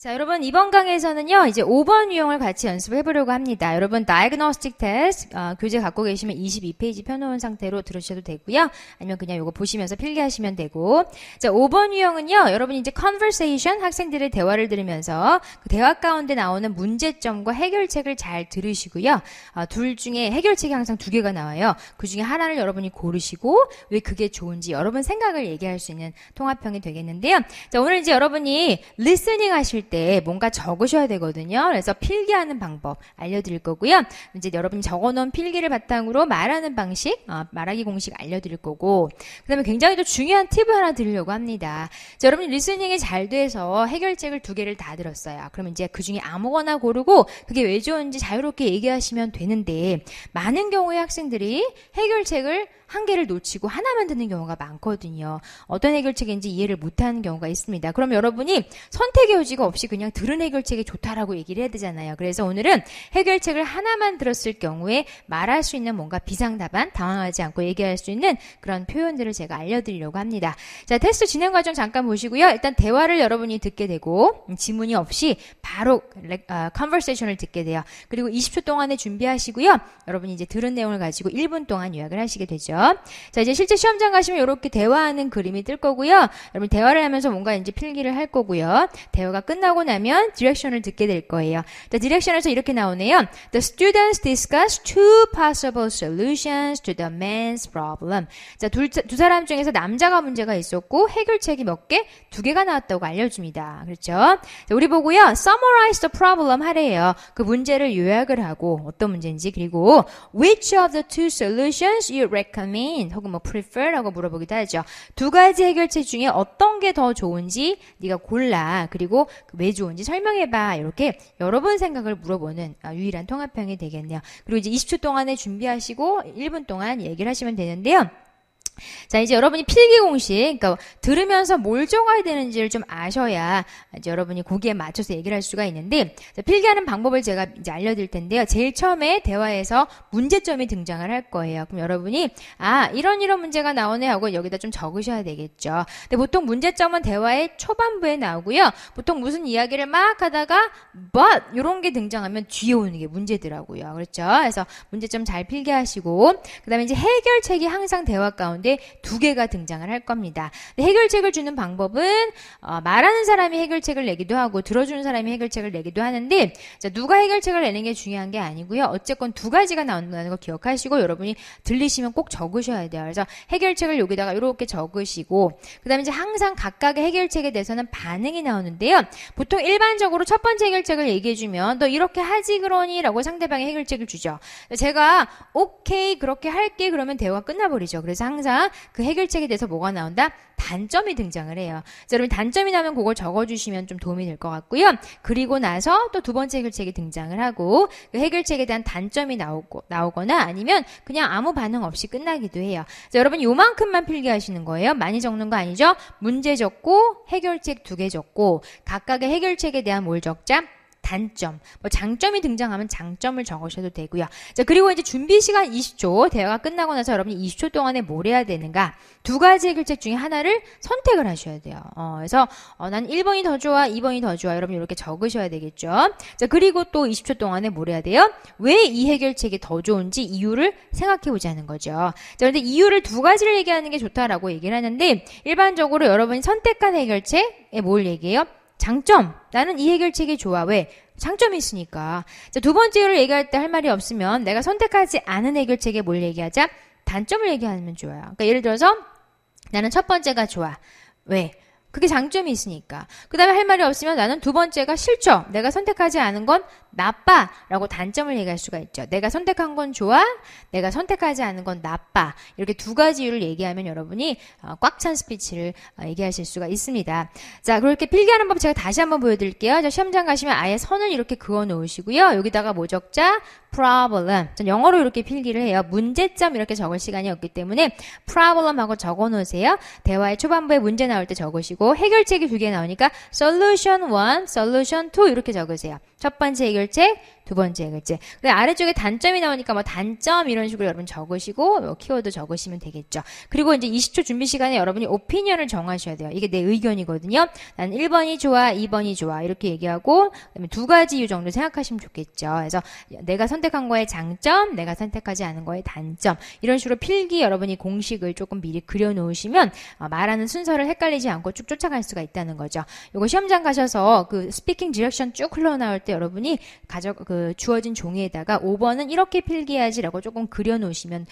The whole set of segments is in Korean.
자, 여러분 이번 강의에서는요, 이제 5번 유형을 같이 연습해 보려고 합니다. 여러분 diagnostic test 교재 갖고 계시면 22페이지 펴놓은 상태로 들으셔도 되고요. 아니면 그냥 이거 보시면서 필기하시면 되고. 자, 5번 유형은요, 여러분이 이제 conversation, 학생들의 대화를 들으면서 그 대화 가운데 나오는 문제점과 해결책을 잘 들으시고요. 둘 중에 해결책이 항상 두 개가 나와요. 그 중에 하나를 여러분이 고르시고 왜 그게 좋은지 여러분 생각을 얘기할 수 있는 통합형이 되겠는데요. 자, 오늘 이제 여러분이 listening 하실 때 뭔가 적으셔야 되거든요. 그래서 필기하는 방법 알려드릴 거고요. 이제 여러분이 적어놓은 필기를 바탕으로 말하는 방식, 말하기 공식 알려드릴 거고, 그 다음에 굉장히 또 중요한 팁을 하나 드리려고 합니다. 자, 여러분이 리스닝이 잘 돼서 해결책을 두 개를 다 들었어요. 그러면 이제 그 중에 아무거나 고르고 그게 왜 좋은지 자유롭게 얘기하시면 되는데, 많은 경우에 학생들이 해결책을 한 개를 놓치고 하나만 듣는 경우가 많거든요. 어떤 해결책인지 이해를 못하는 경우가 있습니다. 그럼 여러분이 선택의 여지가 없이 그냥 들은 해결책이 좋다라고 얘기를 해야 되잖아요. 그래서 오늘은 해결책을 하나만 들었을 경우에 말할 수 있는 뭔가 비상답안, 당황하지 않고 얘기할 수 있는 그런 표현들을 제가 알려드리려고 합니다. 자, 테스트 진행 과정 잠깐 보시고요. 일단 대화를 여러분이 듣게 되고 지문이 없이 바로 conversation을 듣게 돼요. 그리고 20초 동안에 준비하시고요. 여러분이 이제 들은 내용을 가지고 1분 동안 요약을 하시게 되죠. 자, 이제 실제 시험장 가시면 이렇게 대화하는 그림이 뜰 거고요. 여러분 대화를 하면서 뭔가 이제 필기를 할 거고요. 대화가 끝나고 나면 디렉션을 듣게 될 거예요. 자, 디렉션에서 이렇게 나오네요. The students discuss two possible solutions to the man's problem. 자, 두 사람 중에서 남자가 문제가 있었고 해결책이 몇 개? 두 개가 나왔다고 알려줍니다. 그렇죠? 자, 우리 보고요. Summarize the problem 하래요. 그 문제를 요약을 하고 어떤 문제인지, 그리고 which of the two solutions you recommend 혹은 뭐 prefer라고 물어보기도 하죠. 두 가지 해결책 중에 어떤 게 더 좋은지 네가 골라. 그리고 왜 좋은지 설명해봐. 이렇게 여러 번 생각을 물어보는 유일한 통합형이 되겠네요. 그리고 이제 20초 동안에 준비하시고 1분 동안 얘기를 하시면 되는데요. 자, 이제 여러분이 필기 공식, 그러니까 들으면서 뭘 적어야 되는지를 좀 아셔야 이제 여러분이 거기에 맞춰서 얘기를 할 수가 있는데, 자, 필기하는 방법을 제가 이제 알려드릴 텐데요. 제일 처음에 대화에서 문제점이 등장을 할 거예요. 그럼 여러분이 이런 문제가 나오네 하고 여기다 좀 적으셔야 되겠죠. 근데 보통 문제점은 대화의 초반부에 나오고요. 보통 무슨 이야기를 막 하다가 but 이런 게 등장하면 뒤에 오는 게 문제더라고요. 그렇죠? 그래서 문제점 잘 필기하시고, 그 다음에 이제 해결책이 항상 대화 가운데 두 개가 등장을 할 겁니다. 해결책을 주는 방법은 말하는 사람이 해결책을 내기도 하고 들어주는 사람이 해결책을 내기도 하는데, 자, 누가 해결책을 내는 게 중요한 게 아니고요. 어쨌건 두 가지가 나온다는 거 기억하시고 여러분이 들리시면 꼭 적으셔야 돼요. 그래서 해결책을 여기다가 이렇게 적으시고, 그 다음에 이제 항상 각각의 해결책에 대해서는 반응이 나오는데요. 보통 일반적으로 첫 번째 해결책을 얘기해주면 너 이렇게 하지 그러니? 라고 상대방의 해결책을 주죠. 제가 오케이 그렇게 할게 그러면 대화가 끝나버리죠. 그래서 항상 그 해결책에 대해서 뭐가 나온다? 단점이 등장을 해요. 자, 여러분 단점이 나오면 그걸 적어주시면 좀 도움이 될 것 같고요. 그리고 나서 또 두 번째 해결책이 등장을 하고 그 해결책에 대한 단점이 나오거나 아니면 그냥 아무 반응 없이 끝나기도 해요. 자, 여러분 요만큼만 필기하시는 거예요. 많이 적는 거 아니죠? 문제 적고 해결책 두 개 적고 각각의 해결책에 대한 뭘 적자? 단점, 장점이 등장하면 장점을 적으셔도 되고요. 자, 그리고 이제 준비 시간 20초, 대화가 끝나고 나서 여러분이 20초 동안에 뭘 해야 되는가? 두 가지 해결책 중에 하나를 선택을 하셔야 돼요. 그래서 난 1번이 더 좋아, 2번이 더 좋아. 여러분 이렇게 적으셔야 되겠죠. 자, 그리고 또 20초 동안에 뭘 해야 돼요? 왜 이 해결책이 더 좋은지 이유를 생각해 보자는 거죠. 자, 그런데 이유를 두 가지를 얘기하는 게 좋다라고 얘기를 하는데, 일반적으로 여러분이 선택한 해결책에 뭘 얘기해요? 장점. 나는 이 해결책이 좋아. 왜? 장점이 있으니까. 자, 두 번째를 얘기할 때 할 말이 없으면 내가 선택하지 않은 해결책에 뭘 얘기하자? 단점을 얘기하면 좋아요. 그러니까 예를 들어서 나는 첫 번째가 좋아. 왜? 그게 장점이 있으니까. 그 다음에 할 말이 없으면 나는 두 번째가 싫죠. 내가 선택하지 않은 건 나빠 라고 단점을 얘기할 수가 있죠. 내가 선택한 건 좋아, 내가 선택하지 않은 건 나빠. 이렇게 두 가지 이유를 얘기하면 여러분이 꽉 찬 스피치를 얘기하실 수가 있습니다. 자, 그렇게 필기하는 법 제가 다시 한번 보여드릴게요. 자, 시험장 가시면 아예 선을 이렇게 그어 놓으시고요. 여기다가 뭐 적자? problem. 전 영어로 이렇게 필기를 해요. 문제점 이렇게 적을 시간이 없기 때문에 problem하고 적어 놓으세요. 대화의 초반부에 문제 나올 때 적으시고 적으시고 해결책이 두 개 나오니까 solution 1, solution 2 이렇게 적으세요. 첫 번째 해결책, 두 번째 해결책. 그리고 아래쪽에 단점이 나오니까 뭐 단점 이런 식으로 여러분 적으시고 뭐 키워드 적으시면 되겠죠. 그리고 이제 20초 준비 시간에 여러분이 오피니언을 정하셔야 돼요. 이게 내 의견이거든요. 난 1번이 좋아, 2번이 좋아 이렇게 얘기하고 그다음에 두 가지 이유 정도 생각하시면 좋겠죠. 그래서 내가 선택한 거의 장점, 내가 선택하지 않은 거의 단점 이런 식으로 필기 여러분이 공식을 조금 미리 그려놓으시면 말하는 순서를 헷갈리지 않고 쭉 쫓아갈 수가 있다는 거죠. 이거 시험장 가셔서 그 스피킹 디렉션 쭉 흘러나올 때 여러분이 주어진 종이에다가 5번은 이렇게 필기해야지라고 조금 그려놓으시면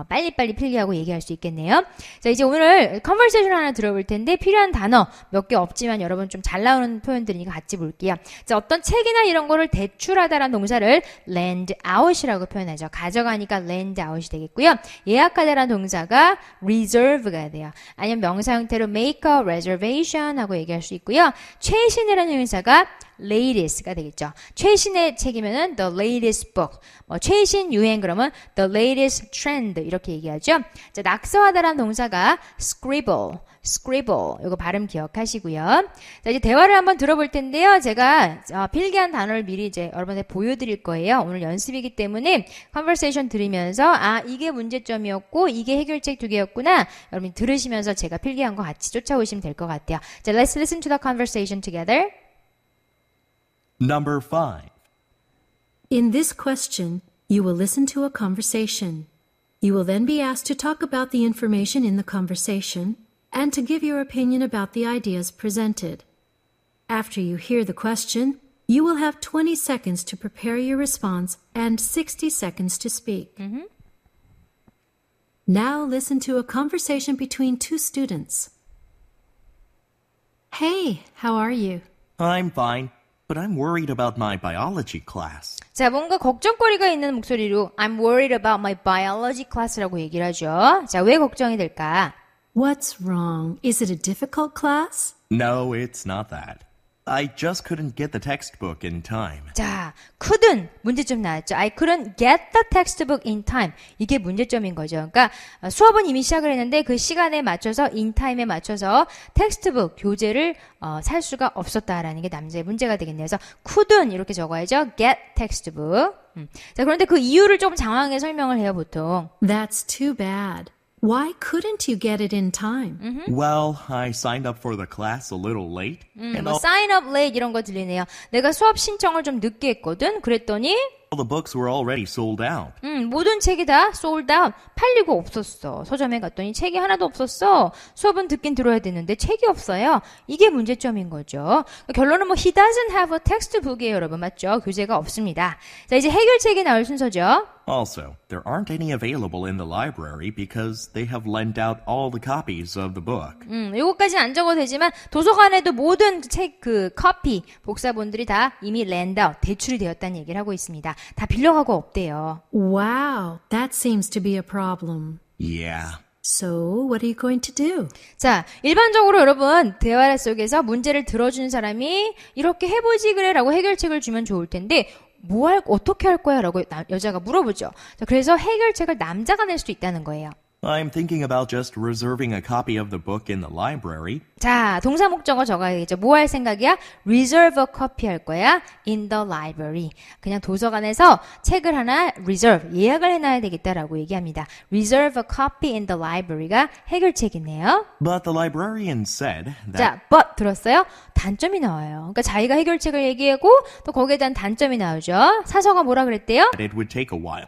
빨리빨리 필기하고 얘기할 수 있겠네요. 자, 이제 오늘 컨버세이션 하나 들어볼 텐데 필요한 단어 몇 개 없지만 여러분 좀 잘 나오는 표현들이니까 같이 볼게요. 자, 어떤 책이나 이런 거를 대출하다라는 동사를 lend out이라고 표현하죠. 가져가니까 lend out이 되겠고요. 예약하다라는 동사가 reserve가 돼요. 아니면 명사 형태로 make a reservation 하고 얘기할 수 있고요. 최신이라는 의사가 latest가 되겠죠. 최신의 책이면은 the latest book. 최신 유행 그러면 the latest trend 이렇게 얘기하죠. 자, 낙서하다라는 동사가 scribble. 이거 발음 기억하시고요. 자, 이제 대화를 한번 들어볼 텐데요. 제가 필기한 단어를 미리 이제 여러분한테 보여드릴 거예요. 오늘 연습이기 때문에 conversation 들으면서 이게 문제점이었고 이게 해결책 두 개였구나. 여러분이 들으시면서 제가 필기한 거 같이 쫓아오시면 될 것 같아요. 자, let's listen to the conversation together. Number 5. In this question, you will listen to a conversation. You will then be asked to talk about the information in the conversation and to give your opinion about the ideas presented. After you hear the question, you will have 20 seconds to prepare your response and 60 seconds to speak. Now listen to a conversation between two students. Hey, how are you? I'm fine, but I'm worried about my biology class. 자, 뭔가 걱정거리가 있는 목소리로 I'm worried about my biology class라고 얘기를 하죠. 자, 왜 걱정이 될까? What's wrong? Is it a difficult class? No, it's not that. I just couldn't get the textbook in time. 자, couldn't 문제점 나왔죠. I couldn't get the textbook in time. 이게 문제점인 거죠. 그러니까 수업은 이미 시작을 했는데 그 시간에 맞춰서 in time에 맞춰서 텍스트북 교재를 살 수가 없었다라는 게 남자의 문제가 되겠네요. 그래서 couldn't 이렇게 적어야죠. get textbook. 자, 그런데 그 이유를 조금 장황하게 설명을 해요, 보통. That's too bad. Why couldn't you get it in time? Well, I signed up for the class a little late. And all sign up late 이런 거 들리네요. 내가 수업 신청을 좀 늦게 했거든. 그랬더니 the books were already sold out. 모든 책이 다 sold out. 팔리고 없었어. 서점에 갔더니 책이 하나도 없었어. 수업은 듣긴 들어야 되는데 책이 없어요. 이게 문제점인 거죠. 결론은 뭐 he doesn't have a textbook이에요, 여러분. 맞죠? 교재가 없습니다. 자, 이제 해결책이 나올 순서죠. Also, there aren't any available in the library because they have lent out all the copies of the book. 요거까지는 안 적어도 되지만 도서관에도 모든 책 커피, 복사본들이 다 이미 lend out, 대출이 되었다는 얘기를 하고 있습니다. 다 빌려가고 없대요. Wow, that seems to be a problem. Yeah. So, what are you going to do? 자, 일반적으로 여러분 대화 속에서 문제를 들어준 사람이 이렇게 해보지 그래 라고 해결책을 주면 좋을 텐데 어떻게 할 거야? 라고 여자가 물어보죠. 자, 그래서 해결책을 남자가 낼 수도 있다는 거예요. I'm thinking about just reserving a copy of the book in the library. 자, 동사 목적어 적어야겠죠. 뭐 할 생각이야? reserve a copy 할 거야. in the library. 그냥 도서관에서 책을 하나 reserve, 예약을 해놔야 되겠다라고 얘기합니다. reserve a copy in the library가 해결책이네요. But the librarian said that 자, but 들었어요? 단점이 나와요. 그러니까 자기가 해결책을 얘기하고 또 거기에 대한 단점이 나오죠. 사서가 뭐라 그랬대요? it would take a while.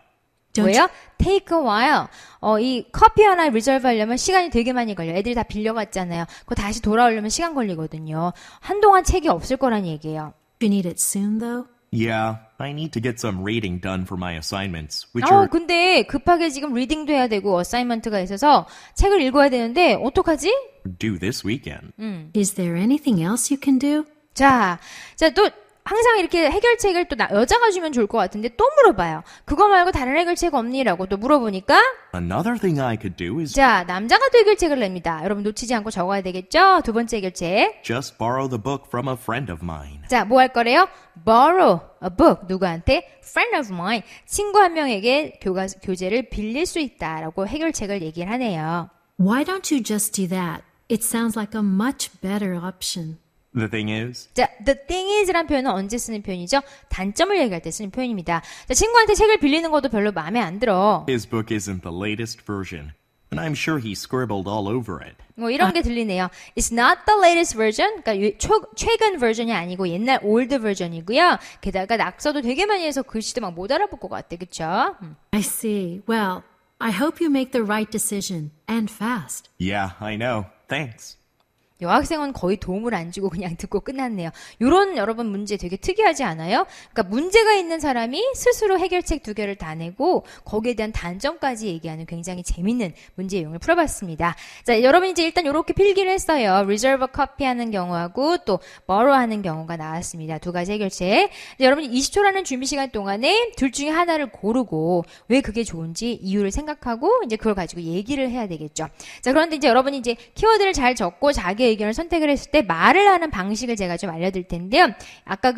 뭐예요? take a while. 이 커피 하나 리저브 하려면 시간이 되게 많이 걸려요. 애들이 다 빌려갔잖아요. 그거 다시 돌아오려면 시간 걸리거든요. 한동안 책이 없을 거란 얘기예요. You need it soon, though? Yeah, I need to get some reading done for my assignments, which are 근데 급하게 지금 리딩도 해야 되고 어사이먼트가 있어서 책을 읽어야 되는데 어떡하지? due this weekend. Is there anything else you can do? 자, 또 항상 이렇게 해결책을 또 여자가 주면 좋을 것 같은데 또 물어봐요. 그거 말고 다른 해결책 없니라고 또 물어보니까 Another thing I could do is 자, 남자가 또 해결책을 냅니다. 여러분 놓치지 않고 적어야 되겠죠? 두 번째 해결책. just borrow the book from a friend of mine. 자, 뭐 할 거래요? borrow a book. 누구한테? friend of mine. 친구 한 명에게 교재를 빌릴 수 있다라고 해결책을 얘기를 하네요. Why don't you just do that? it sounds like a much better option. The thing is, 자, the thing is란 표현은 언제 쓰는 표현이죠? 단점을 얘기할 때 쓰는 표현입니다. 자, 친구한테 책을 빌리는 것도 별로 마음에 안 들어. his book isn't the latest version, and I'm sure he scribbled all over it. 뭐 이런 게 들리네요. It's not the latest version. 그러니까 최근 버전이 아니고 옛날 올드 버전이고요. 게다가 낙서도 되게 많이 해서 글씨도 막 못 알아볼 것 같아. 그쵸? I see. Well, I hope you make the right decision, and fast. Yeah, I know. Thanks. 여학생은 거의 도움을 안 주고 그냥 듣고 끝났네요. 요런 여러분 문제 되게 특이하지 않아요? 그러니까 문제가 있는 사람이 스스로 해결책 2개를 다 내고 거기에 대한 단점까지 얘기하는 굉장히 재밌는 문제 유형을 풀어봤습니다. 자, 여러분 이제 일단 요렇게 필기를 했어요. reserve a copy 하는 경우하고 또 borrow 하는 경우가 나왔습니다. 2가지 해결책. 여러분이 20초라는 준비 시간 동안에 둘 중에 하나를 고르고 왜 그게 좋은지 이유를 생각하고 이제 그걸 가지고 얘기를 해야 되겠죠. 자, 그런데 이제 여러분이 이제 키워드를 잘 적고 자기 의견을 선택을 했을 때 말을 하는 방식을 제가 좀 알려드릴 텐데요. 아까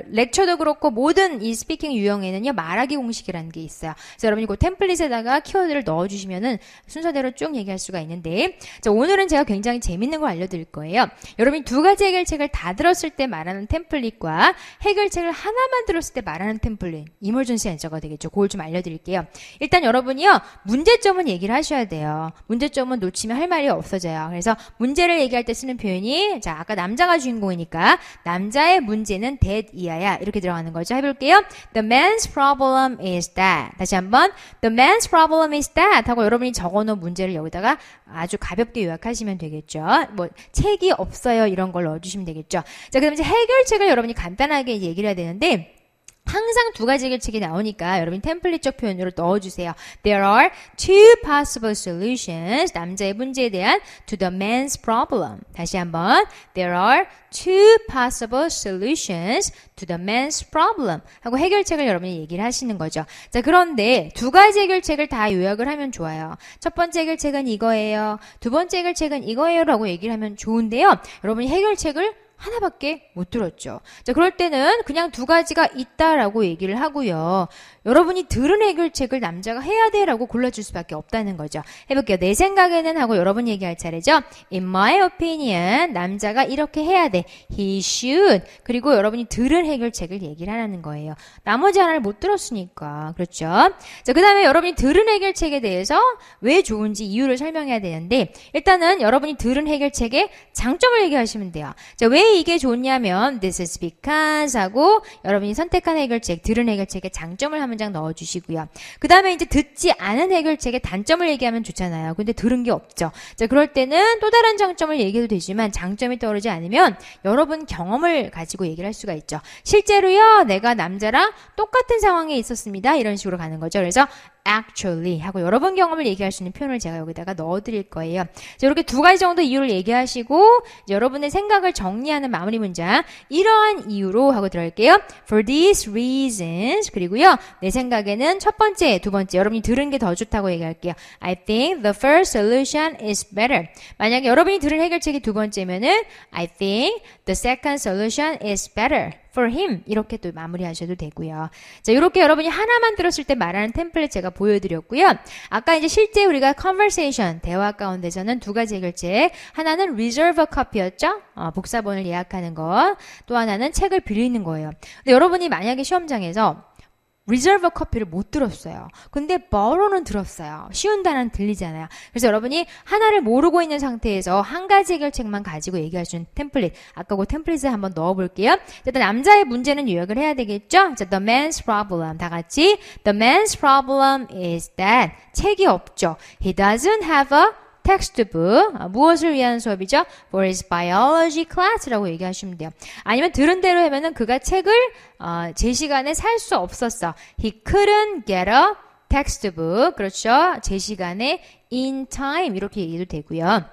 렉처도 그렇고 모든 이 스피킹 유형에는요, 말하기 공식이라는 게 있어요. 그래서 여러분이 그 템플릿에다가 키워드를 넣어주시면은 순서대로 쭉 얘기할 수가 있는데, 자, 오늘은 제가 굉장히 재밌는 걸 알려드릴 거예요. 여러분이 2가지 해결책을 다 들었을 때 말하는 템플릿과 해결책을 하나만 들었을 때 말하는 템플릿, 이머전시 안서가 되겠죠. 그걸 좀 알려드릴게요. 일단 여러분이요, 문제점은 얘기를 하셔야 돼요. 문제점은 놓치면 할 말이 없어져요. 그래서 문제를 얘기할 때 쓰는 표현이, 자, 아까 남자가 주인공이니까 남자의 문제는 that 이하야 이렇게 들어가는 거죠. 해볼게요. The man's problem is that. 다시 한번 The man's problem is that 하고 여러분이 적어놓은 문제를 여기다가 아주 가볍게 요약하시면 되겠죠. 뭐 책이 없어요 이런 걸 넣어주시면 되겠죠. 자, 그다음에 이제 해결책을 여러분이 간단하게 얘기를 해야 되는데, 항상 2가지 해결책이 나오니까 여러분 템플릿적 표현으로 넣어주세요. There are 2 possible solutions. 남자의 문제에 대한 to the man's problem. 다시 한번. There are 2 possible solutions to the man's problem. 하고 해결책을 여러분이 얘기를 하시는 거죠. 자, 그런데 2가지 해결책을 다 요약을 하면 좋아요. 첫 번째 해결책은 이거예요. 2번째 해결책은 이거예요. 라고 얘기를 하면 좋은데요. 여러분이 해결책을 하나밖에 못 들었죠. 자, 그럴 때는 그냥 2가지가 있다라고 얘기를 하고요. 여러분이 들은 해결책을 남자가 해야 돼라고 골라줄 수밖에 없다는 거죠. 해볼게요. 내 생각에는 하고 여러분 얘기할 차례죠. In my opinion, 남자가 이렇게 해야 돼. He should. 그리고 여러분이 들은 해결책을 얘기를 하라는 거예요. 나머지 하나를 못 들었으니까. 그렇죠? 자, 그 다음에 여러분이 들은 해결책에 대해서 왜 좋은지 이유를 설명해야 되는데, 일단은 여러분이 들은 해결책의 장점을 얘기하시면 돼요. 자, 왜 이게 좋냐면 this is because 하고 여러분이 선택한 해결책, 들은 해결책의 장점을 한 문장 넣어주시고요. 그 다음에 이제 듣지 않은 해결책의 단점을 얘기하면 좋잖아요. 근데 들은 게 없죠. 자, 그럴 때는 또 다른 장점을 얘기해도 되지만 장점이 떠오르지 않으면 여러분 경험을 가지고 얘기를 할 수가 있죠. 실제로요, 내가 남자랑 똑같은 상황에 있었습니다. 이런 식으로 가는 거죠. 그래서 actually 하고 여러분 경험을 얘기할 수 있는 표현을 제가 여기다가 넣어드릴 거예요. 자, 이렇게 2가지 정도 이유를 얘기하시고 이제 여러분의 생각을 정리하는 마무리 문장, 이러한 이유로 하고 들어갈게요. For these reasons. 그리고요, 내 생각에는 첫 번째, 2번째 여러분이 들은 게 더 좋다고 얘기할게요. I think the first solution is better. 만약에 여러분이 들은 해결책이 2번째면은 I think the second solution is better for him. 이렇게 또 마무리하셔도 되고요. 자, 이렇게 여러분이 하나만 들었을 때 말하는 템플릿 제가 보여드렸고요. 아까 이제 실제 우리가 conversation, 대화 가운데서는 2가지 해결책. 하나는 reserve a copy였죠? 복사본을 예약하는 거. 또 하나는 책을 빌리는 거예요. 근데 여러분이 만약에 시험장에서 reserve a copy를 못 들었어요. 근데 borrow는 들었어요. 쉬운 단어는 들리잖아요. 그래서 여러분이 하나를 모르고 있는 상태에서 한 가지 해결책만 가지고 얘기할 수 있는 템플릿. 아까 그 템플릿을 한번 넣어볼게요. 일단 남자의 문제는 요약을 해야 되겠죠? 자, the man's problem. 다 같이. The man's problem is that. 책이 없죠. He doesn't have a textbook. 무엇을 위한 수업이죠? For his biology class라고 얘기하시면 돼요. 아니면 들은 대로 하면은 그가 책을 제 시간에 살 수 없었어. He couldn't get a textbook. 그렇죠? 제 시간에 in time 이렇게 얘기도 되고요.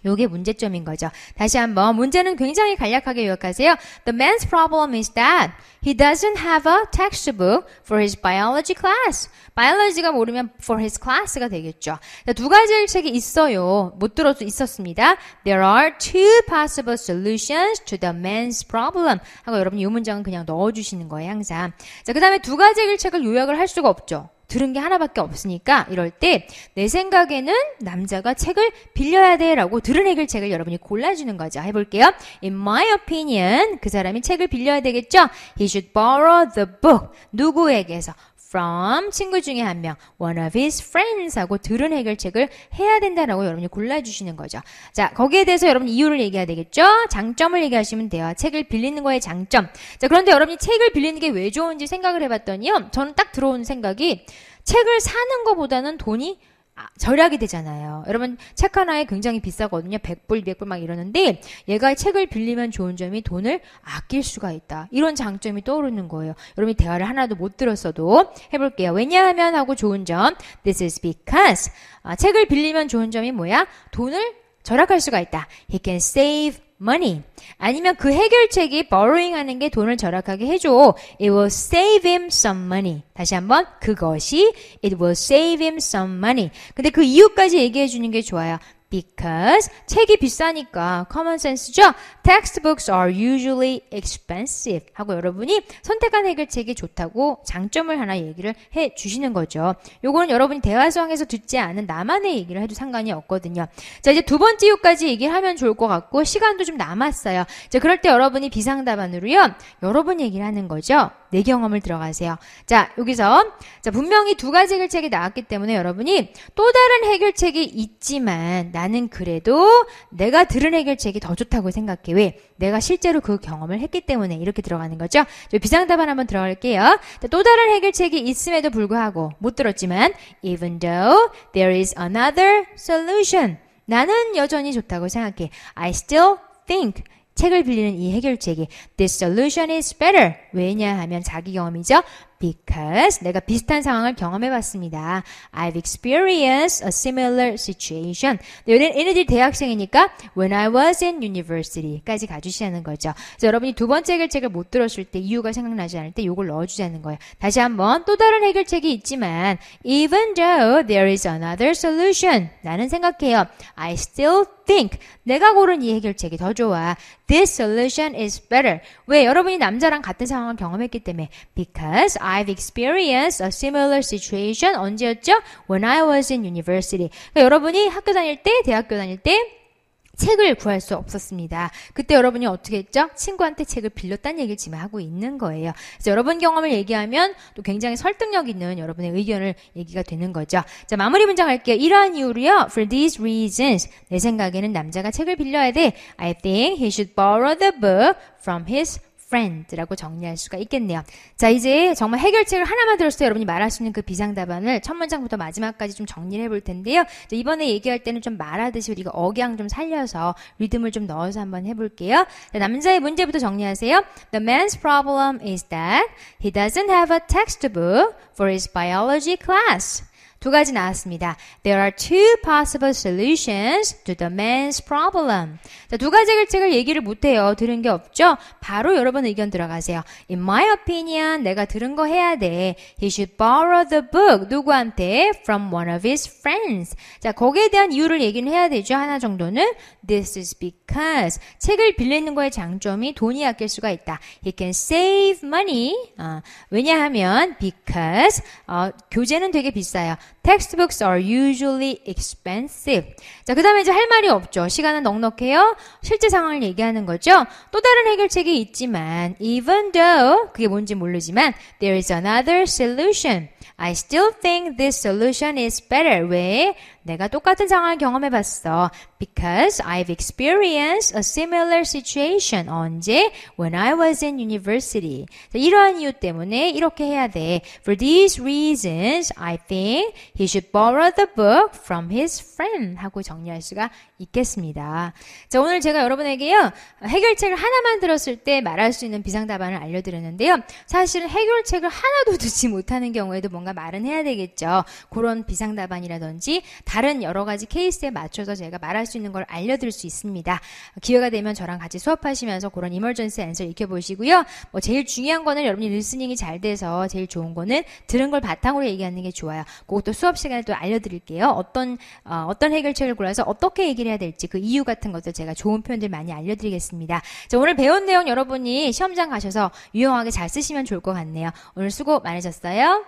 요게 문제점인 거죠. 다시 한번 문제는 굉장히 간략하게 요약하세요. The man's problem is that he doesn't have a textbook for his biology class. biology가 모르면 for his class가 되겠죠. 2가지 책이 있어요. 못 들어도 있었습니다. There are 2 possible solutions to the man's problem. 하고 여러분 이 문장은 그냥 넣어주시는 거예요, 항상. 자, 그 다음에 2가지 책을 요약을 할 수가 없죠. 들은 게 하나밖에 없으니까 이럴 때 내 생각에는 남자가 책을 빌려야 돼 라고 들은 해결책을 여러분이 골라주는 거죠. 해볼게요. In my opinion, 그 사람이 책을 빌려야 되겠죠? He should borrow the book. 누구에게서? From 친구 중에 한 명, one of his friends 하고 들은 해결책을 해야 된다라고 여러분이 골라주시는 거죠. 자, 거기에 대해서 여러분 이유를 얘기해야 되겠죠? 장점을 얘기하시면 돼요. 책을 빌리는 거의 장점. 자, 그런데 여러분이 책을 빌리는 게 왜 좋은지 생각을 해봤더니요. 저는 딱 들어온 생각이 책을 사는 것보다는 돈이 절약이 되잖아요. 여러분 책 하나에 굉장히 비싸거든요. 100불, 200불 막 이러는데 얘가 책을 빌리면 좋은 점이 돈을 아낄 수가 있다. 이런 장점이 떠오르는 거예요. 여러분이 대화를 하나도 못 들었어도 해볼게요. 왜냐하면 하고 좋은 점 This is because 책을 빌리면 좋은 점이 뭐야? 돈을 절약할 수가 있다. He can save money. 아니면 그 해결책이 borrowing 하는 게 돈을 절약하게 해줘. It will save him some money. 다시 한번 그것이 it will save him some money. 근데 그 이유까지 얘기해 주는 게 좋아요. Because 책이 비싸니까 common sense죠. Textbooks are usually expensive 하고 여러분이 선택한 해결책이 좋다고 장점을 하나 얘기를 해 주시는 거죠. 요거는 여러분이 대화상에서 듣지 않은 나만의 얘기를 해도 상관이 없거든요. 자, 이제 두 번째 이유까지 얘기를 하면 좋을 것 같고 시간도 좀 남았어요. 자, 그럴 때 여러분이 비상답안으로요. 여러분 얘기를 하는 거죠. 내 경험을 들어가세요. 자, 여기서 자, 분명히 두 가지 해결책이 나왔기 때문에 여러분이 또 다른 해결책이 있지만 나는 그래도 내가 들은 해결책이 더 좋다고 생각해. 왜? 내가 실제로 그 경험을 했기 때문에 이렇게 들어가는 거죠. 비상답안 한번 들어갈게요. 자, 또 다른 해결책이 있음에도 불구하고 못 들었지만 even though there is another solution. 나는 여전히 좋다고 생각해. I still think 책을 빌리는 이 해결책이 This solution is better. 왜냐하면 자기 경험이죠. Because 내가 비슷한 상황을 경험해봤습니다. I've experienced a similar situation. 얘네들이 대학생이니까 When I was in university까지 가주시는 거죠. 그래서 여러분이 두 번째 해결책을 못 들었을 때 이유가 생각나지 않을 때 이걸 넣어주자는 거예요. 다시 한번 또 다른 해결책이 있지만 Even though there is another solution. 나는 생각해요. I still think. 내가 고른 이 해결책이 더 좋아. This solution is better. 왜? 여러분이 남자랑 같은 상황을 경험했기 때문에 Because I've experienced a similar situation. 언제였죠? When I was in university. 그러니까 여러분이 학교 다닐 때, 대학교 다닐 때 책을 구할 수 없었습니다. 그때 여러분이 어떻게 했죠? 친구한테 책을 빌렸다는 얘기를 지금 하고 있는 거예요. 그래서 여러분 경험을 얘기하면 또 굉장히 설득력 있는 여러분의 의견을 얘기가 되는 거죠. 자, 마무리 문장 할게요. 이러한 이유로요. For these reasons. 내 생각에는 남자가 책을 빌려야 돼. I think he should borrow the book from his friend라고 정리할 수가 있겠네요. 자, 이제 정말 해결책을 하나만 들었을 때 여러분이 말할 수 있는 그 비상답안을 첫 문장부터 마지막까지 좀 정리를 해볼 텐데요. 자, 이번에 얘기할 때는 좀 말하듯이 우리가 억양 좀 살려서 리듬을 좀 넣어서 한번 해볼게요. 자, 남자의 문제부터 정리하세요. The man's problem is that he doesn't have a textbook for his biology class. 두 가지 나왔습니다. There are two possible solutions to the man's problem. 자, 두 가지 해결책을 얘기를 못해요. 들은 게 없죠? 바로 여러분 의견 들어가세요. In my opinion, 내가 들은 거 해야 돼. He should borrow the book. 누구한테? From one of his friends. 자, 거기에 대한 이유를 얘기는 해야 되죠. 하나 정도는. This is because. 책을 빌리는 거의 장점이 돈이 아낄 수가 있다. He can save money. 왜냐하면 because 교재는 되게 비싸요. Textbooks are usually expensive. 자, 그 다음에 이제 할 말이 없죠. 시간은 넉넉해요. 실제 상황을 얘기하는 거죠. 또 다른 해결책이 있지만 even though 그게 뭔지 모르지만 there is another solution. I still think this solution is better. 왜? 내가 똑같은 상황을 경험해봤어. Because I've experienced a similar situation. 언제? When I was in university. 자, 이러한 이유 때문에 이렇게 해야 돼. For these reasons, I think he should borrow the book from his friend. 하고 정리할 수가 있겠습니다. 자, 오늘 제가 여러분에게요. 해결책을 하나만 들었을 때 말할 수 있는 비상답안을 알려드렸는데요. 사실은 해결책을 하나도 듣지 못하는 경우에도 뭔가 말은 해야 되겠죠. 그런 비상답안이라든지 다른 여러 가지 케이스에 맞춰서 제가 말할 수 있는 걸 알려드릴 수 있습니다. 기회가 되면 저랑 같이 수업하시면서 그런 이머전시 앤서 익혀보시고요. 제일 중요한 거는 여러분이 리스닝이 잘 돼서 제일 좋은 거는 들은 걸 바탕으로 얘기하는 게 좋아요. 그것도 수업 시간에 또 알려드릴게요. 어떤 해결책을 골라서 어떻게 얘기를 해야 될지 그 이유 같은 것들 제가 좋은 표현들 많이 알려드리겠습니다. 자, 오늘 배운 내용 여러분이 시험장 가셔서 유용하게 잘 쓰시면 좋을 것 같네요. 오늘 수고 많으셨어요.